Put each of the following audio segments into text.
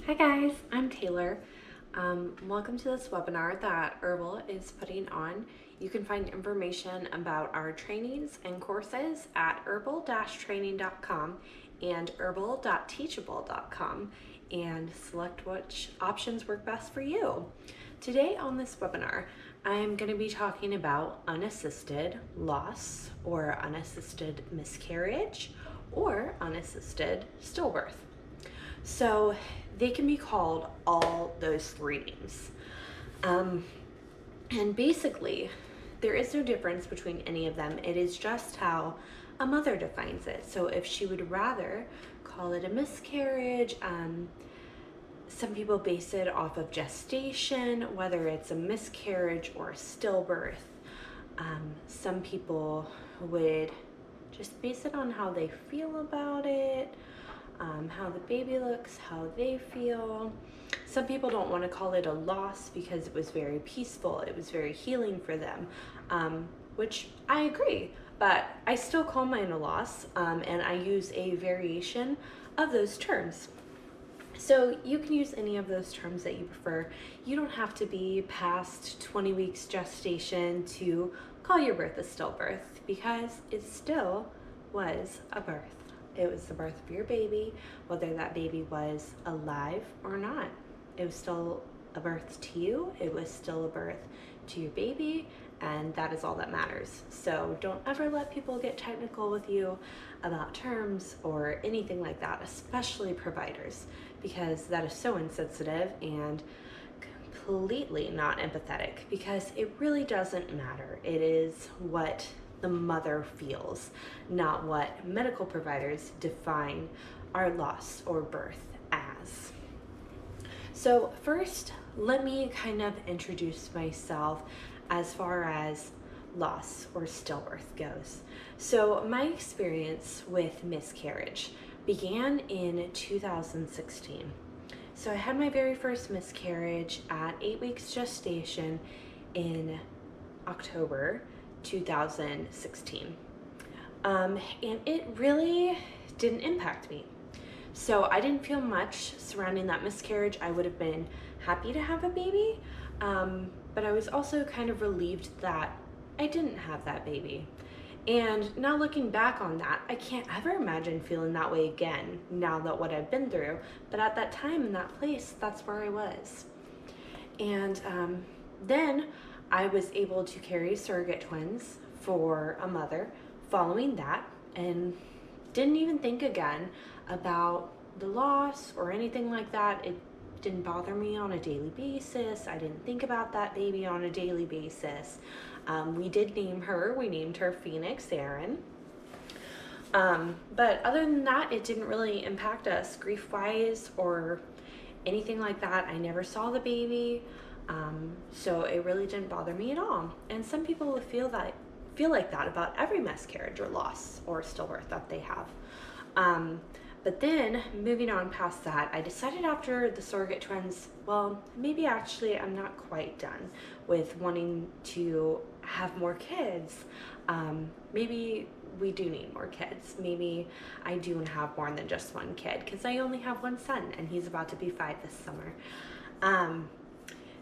Hi guys, I'm Taylor. Welcome to this webinar that Herbal is putting on. You can find information about our trainings and courses at herbal-training.com and herbal.teachable.com and select which options work best for you. Today on this webinar, I'm going to be talking about unassisted loss or unassisted miscarriage or unassisted stillbirth. So they can be called all those three names. And basically, there is no difference between any of them. It is just how a mother defines it. So if she would rather call it a miscarriage, some people base it off of gestation, whether it's a miscarriage or a stillbirth. Some people would just base it on how they feel about it. How the baby looks, how they feel. Some people don't want to call it a loss because it was very peaceful, it was very healing for them, which I agree, but I still call mine a loss, and I use a variation of those terms. So you can use any of those terms that you prefer. You don't have to be past 20 weeks gestation to call your birth a stillbirth because it still was a birth. It was the birth of your baby, whether that baby was alive or not. It was still a birth to you. It was still a birth to your baby, and that is all that matters. So don't ever let people get technical with you about terms or anything like that, especially providers, because that is so insensitive and completely not empathetic, because it really doesn't matter. It is what the mother feels, not what medical providers define our loss or birth as. So first, let me kind of introduce myself as far as loss or stillbirth goes. So my experience with miscarriage began in 2016. So I had my very first miscarriage at 8 weeks gestation in October 2016. And it really didn't impact me. So I didn't feel much surrounding that miscarriage. I would have been happy to have a baby, but I was also kind of relieved that I didn't have that baby. And now looking back on that, I can't ever imagine feeling that way again now that what I've been through. But at that time in that place, that's where I was. And then I was able to carry surrogate twins for a mother following that, and didn't even think again about the loss or anything like that. It didn't bother me on a daily basis. I didn't think about that baby on a daily basis. We did name her. We named her Phoenix Erin. But other than that, it didn't really impact us grief-wise or anything like that. I never saw the baby. So it really didn't bother me at all. And some people will feel like that about every miscarriage or loss or stillbirth that they have. But then moving on past that, I decided after the surrogate twins, well, maybe actually I'm not quite done with wanting to have more kids. Maybe we do need more kids. Maybe I do have more than just one kid, because I only have one son and he's about to be 5 this summer.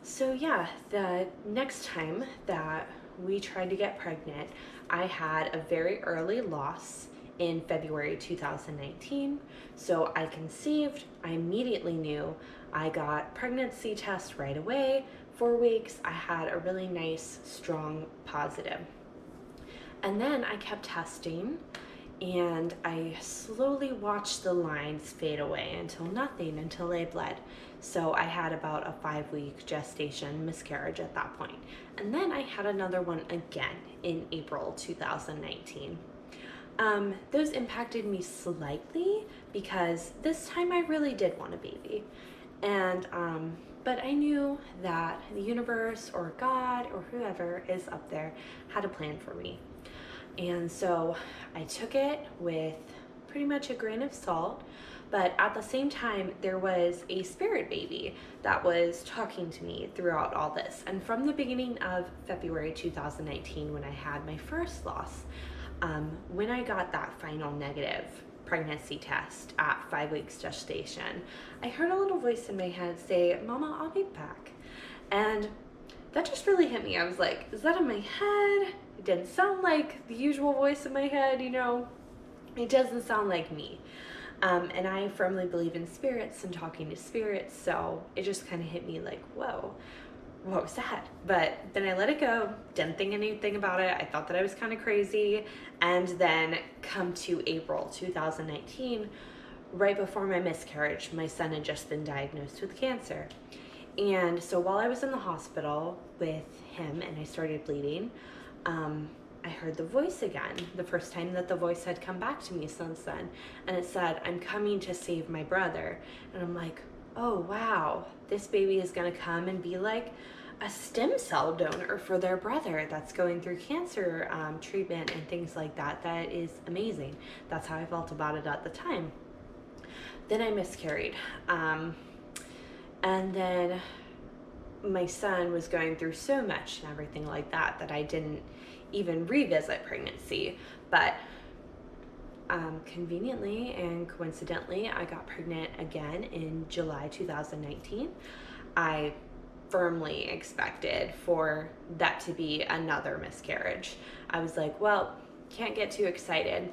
So yeah, the next time that we tried to get pregnant, I had a very early loss in February 2019. So I conceived, I immediately knew. I got pregnancy test right away. 4 weeks, I had a really nice, strong positive. And then I kept testing, and I slowly watched the lines fade away until they bled. So I had about a 5-week gestation miscarriage at that point. And then I had another one again in April 2019. Those impacted me slightly because this time I really did want a baby. And, but I knew that the universe or God or whoever is up there had a plan for me. And so I took it with pretty much a grain of salt, but at the same time, there was a spirit baby that was talking to me throughout all this. And from the beginning of February 2019, when I had my first loss, when I got that final negative, pregnancy test at 5 weeks gestation, I heard a little voice in my head say, "Mama, I'll be back." And that just really hit me. I was like, is that in my head? It didn't sound like the usual voice in my head, you know? It doesn't sound like me. And I firmly believe in spirits and talking to spirits, so it just kind of hit me like, whoa, what was that? But then I let it go, didn't think anything about it. I thought that I was kind of crazy. And then come to April 2019, right before my miscarriage, my son had just been diagnosed with cancer. And so while I was in the hospital with him and I started bleeding, I heard the voice again, the first time that the voice had come back to me since then. And it said, "I'm coming to save my brother." And I'm like, oh wow, this baby is gonna come and be like a stem cell donor for their brother that's going through cancer treatment and things like that. That is amazing. That's how I felt about it at the time. Then I miscarried. And then my son was going through so much and everything like that that I didn't even revisit pregnancy. But conveniently and coincidentally, I got pregnant again in July 2019. I firmly expected for that to be another miscarriage. I was like, well, can't get too excited.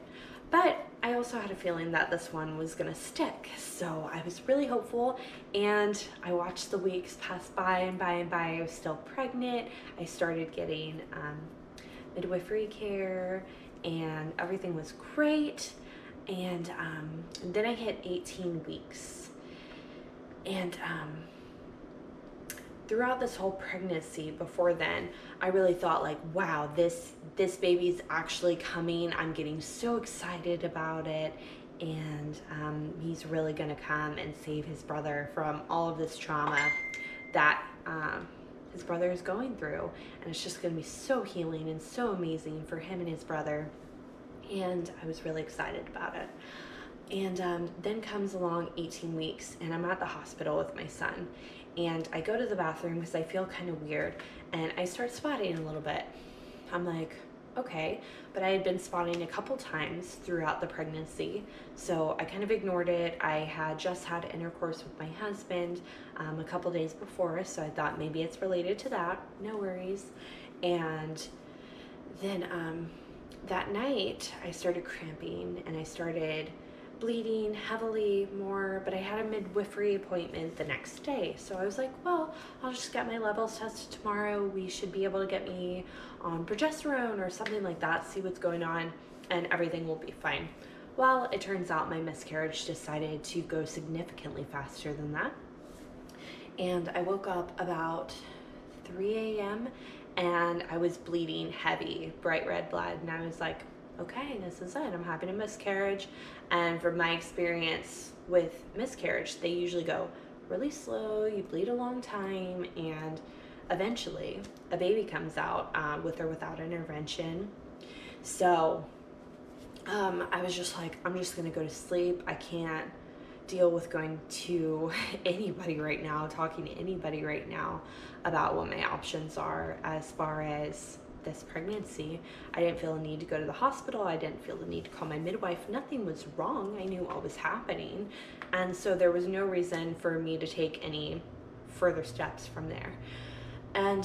But I also had a feeling that this one was gonna stick. So I was really hopeful, and I watched the weeks pass by and by and by. I was still pregnant. I started getting midwifery care and everything was great. And then I hit 18 weeks. And throughout this whole pregnancy before then, I really thought like, wow, this baby's actually coming. I'm getting so excited about it. And he's really gonna come and save his brother from all of this trauma that his brother is going through. And it's just gonna be so healing and so amazing for him and his brother. And I was really excited about it. And then comes along 18 weeks and I'm at the hospital with my son. And I go to the bathroom because I feel kind of weird and I start spotting a little bit. I'm like, okay, but I had been spotting a couple times throughout the pregnancy, so I kind of ignored it. I had just had intercourse with my husband a couple days before, so I thought maybe it's related to that, no worries. And then that night I started cramping and I started bleeding heavily more, but I had a midwifery appointment the next day. So I was like, well, I'll just get my levels tested tomorrow. We should be able to get me on progesterone or something like that, see what's going on, and everything will be fine. Well, it turns out my miscarriage decided to go significantly faster than that. And I woke up about 3 a.m. and I was bleeding heavy, bright red blood. And I was like, okay, this is it. I'm having a miscarriage. And from my experience with miscarriage, they usually go really slow, you bleed a long time, and eventually a baby comes out with or without intervention. So I was just like, I'm just gonna go to sleep. I can't deal with going to anybody right now, talking to anybody right now about what my options are as far as this pregnancy. I didn't feel a need to go to the hospital. I didn't feel the need to call my midwife. Nothing was wrong. I knew what was happening. And so there was no reason for me to take any further steps from there. And